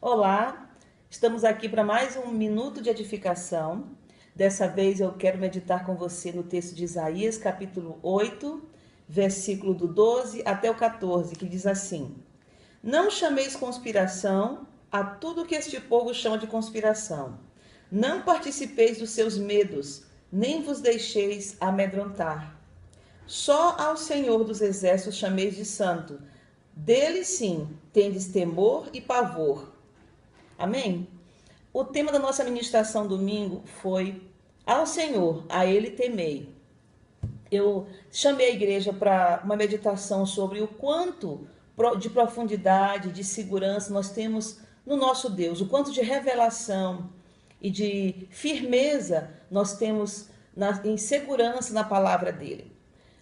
Olá, estamos aqui para mais um minuto de edificação. Dessa vez eu quero meditar com você no texto de Isaías, capítulo 8, versículo do 12 até o 14, que diz assim: Não chameis conspiração a tudo que este povo chama de conspiração. Não participeis dos seus medos, nem vos deixeis amedrontar. Só ao Senhor dos exércitos chameis de santo. Dele sim tendes temor e pavor. Amém? O tema da nossa ministração domingo foi ao Senhor, a Ele temei. Eu chamei a igreja para uma meditação sobre o quanto de profundidade, de segurança nós temos no nosso Deus, o quanto de revelação e de firmeza nós temos em segurança na palavra dele.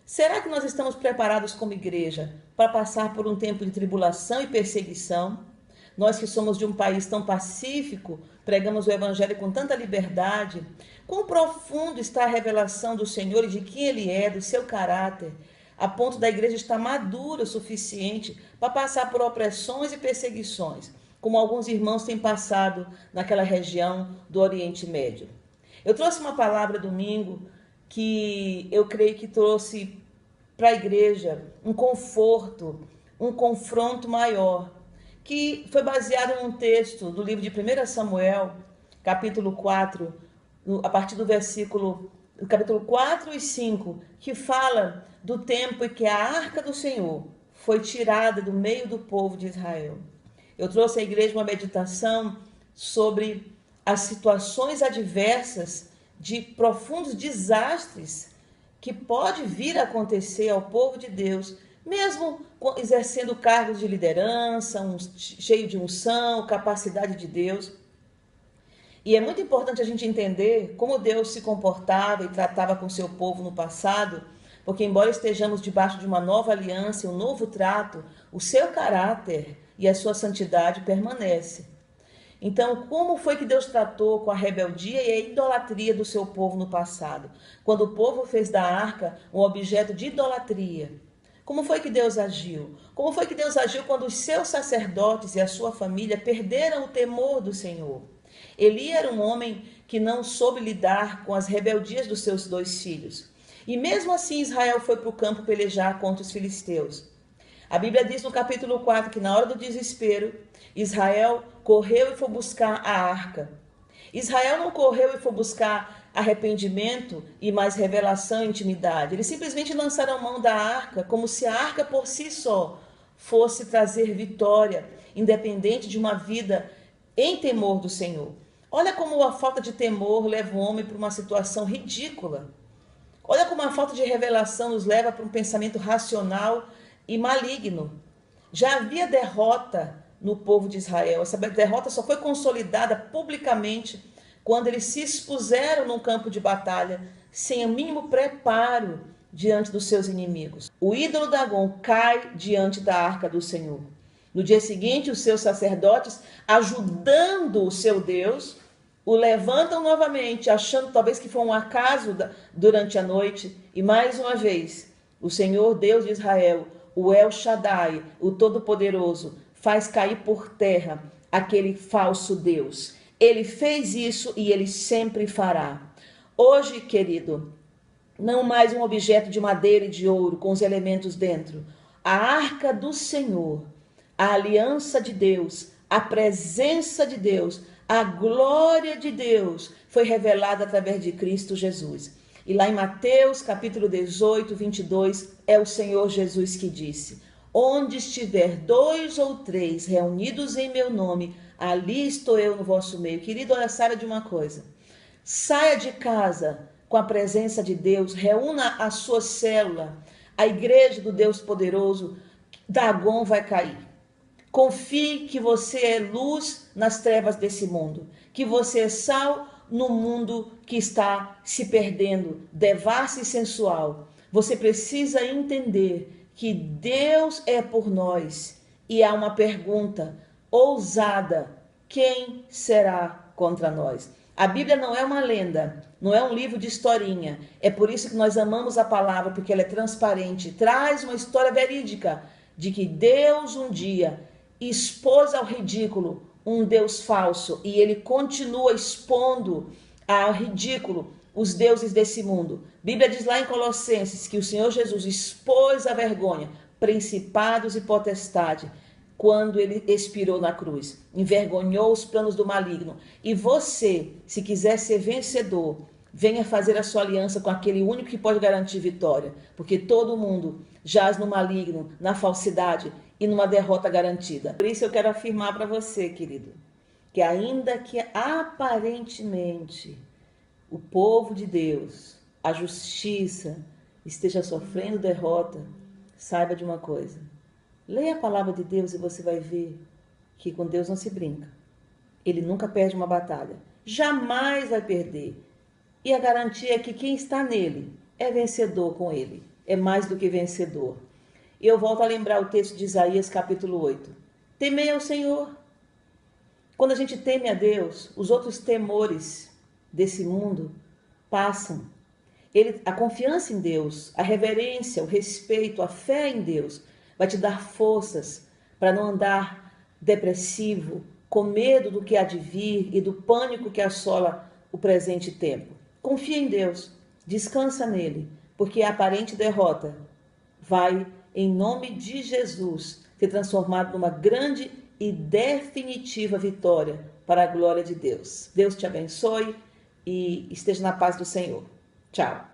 Será que nós estamos preparados como igreja para passar por um tempo de tribulação e perseguição? Nós que somos de um país tão pacífico, pregamos o evangelho com tanta liberdade. Quão profundo está a revelação do Senhor e de quem Ele é, do seu caráter, a ponto da igreja estar madura o suficiente para passar por opressões e perseguições, como alguns irmãos têm passado naquela região do Oriente Médio. Eu trouxe uma palavra domingo que eu creio que trouxe para a igreja um conforto, um confronto maior, que foi baseado num texto do livro de 1 Samuel, capítulo 4, a partir do capítulo 4 e 5, que fala do tempo em que a arca do Senhor foi tirada do meio do povo de Israel. Eu trouxe à igreja uma meditação sobre as situações adversas de profundos desastres que pode vir a acontecer ao povo de Deus, mesmo exercendo cargos de liderança, cheio de unção, capacidade de Deus. E é muito importante a gente entender como Deus se comportava e tratava com seu povo no passado, porque embora estejamos debaixo de uma nova aliança, um novo trato, o seu caráter e a sua santidade permanece. Então, como foi que Deus tratou com a rebeldia e a idolatria do seu povo no passado? Quando o povo fez da arca um objeto de idolatria. Como foi que Deus agiu? Como foi que Deus agiu quando os seus sacerdotes e a sua família perderam o temor do Senhor? Eli era um homem que não soube lidar com as rebeldias dos seus 2 filhos. E mesmo assim Israel foi para o campo pelejar contra os filisteus. A Bíblia diz no capítulo 4 que na hora do desespero, Israel correu e foi buscar a arca. Israel não correu e foi buscar arrependimento e mais revelação e intimidade. Eles simplesmente lançaram mão da arca, como se a arca por si só fosse trazer vitória, independente de uma vida em temor do Senhor. Olha como a falta de temor leva o homem para uma situação ridícula. Olha como a falta de revelação nos leva para um pensamento racional e maligno. Já havia derrota no povo de Israel. Essa derrota só foi consolidada publicamente quando eles se expuseram num campo de batalha sem o mínimo preparo diante dos seus inimigos. O ídolo Dagon cai diante da arca do Senhor. No dia seguinte, os seus sacerdotes, ajudando o seu Deus, o levantam novamente, achando talvez que foi um acaso durante a noite. E mais uma vez, o Senhor Deus de Israel, o El Shaddai, o Todo-Poderoso, faz cair por terra aquele falso Deus. Ele fez isso e ele sempre fará. Hoje, querido, não mais um objeto de madeira e de ouro com os elementos dentro. A arca do Senhor, a aliança de Deus, a presença de Deus, a glória de Deus foi revelada através de Cristo Jesus. E lá em Mateus capítulo 18, 22, é o Senhor Jesus que disse: onde estiver 2 ou 3 reunidos em meu nome, ali estou eu no vosso meio. Querido, olha, saiba de uma coisa. Saia de casa com a presença de Deus, reúna a sua célula, a igreja do Deus poderoso. Dagon vai cair. Confie que você é luz nas trevas desse mundo, que você é sal no mundo que está se perdendo, devassa e sensual. Você precisa entender que Deus é por nós. E há uma pergunta ousada: quem será contra nós? A Bíblia não é uma lenda, não é um livro de historinha. É por isso que nós amamos a palavra, porque ela é transparente, traz uma história verídica de que Deus um dia expôs ao ridículo um Deus falso, e ele continua expondo ao ridículo os deuses desse mundo. A Bíblia diz lá em Colossenses que o Senhor Jesus expôs à vergonha principados e potestade quando ele expirou na cruz, envergonhou os planos do maligno. E você, se quiser ser vencedor, venha fazer a sua aliança com aquele único que pode garantir vitória, porque todo mundo jaz no maligno, na falsidade e numa derrota garantida. Por isso eu quero afirmar para você, querido, que ainda que aparentemente o povo de Deus, a justiça, esteja sofrendo derrota, saiba de uma coisa: leia a palavra de Deus e você vai ver que com Deus não se brinca. Ele nunca perde uma batalha, jamais vai perder. E a garantia é que quem está nele é vencedor com ele, é mais do que vencedor. E eu volto a lembrar o texto de Isaías capítulo 8. Temei ao Senhor. Quando a gente teme a Deus, os outros temores desse mundo passam. A confiança em Deus, a reverência, o respeito, a fé em Deus vai te dar forças para não andar depressivo, com medo do que há de vir e do pânico que assola o presente tempo. Confia em Deus, descansa nele, porque a aparente derrota vai, em nome de Jesus, ser transformada numa grande e definitiva vitória para a glória de Deus. Deus te abençoe e esteja na paz do Senhor. Tchau.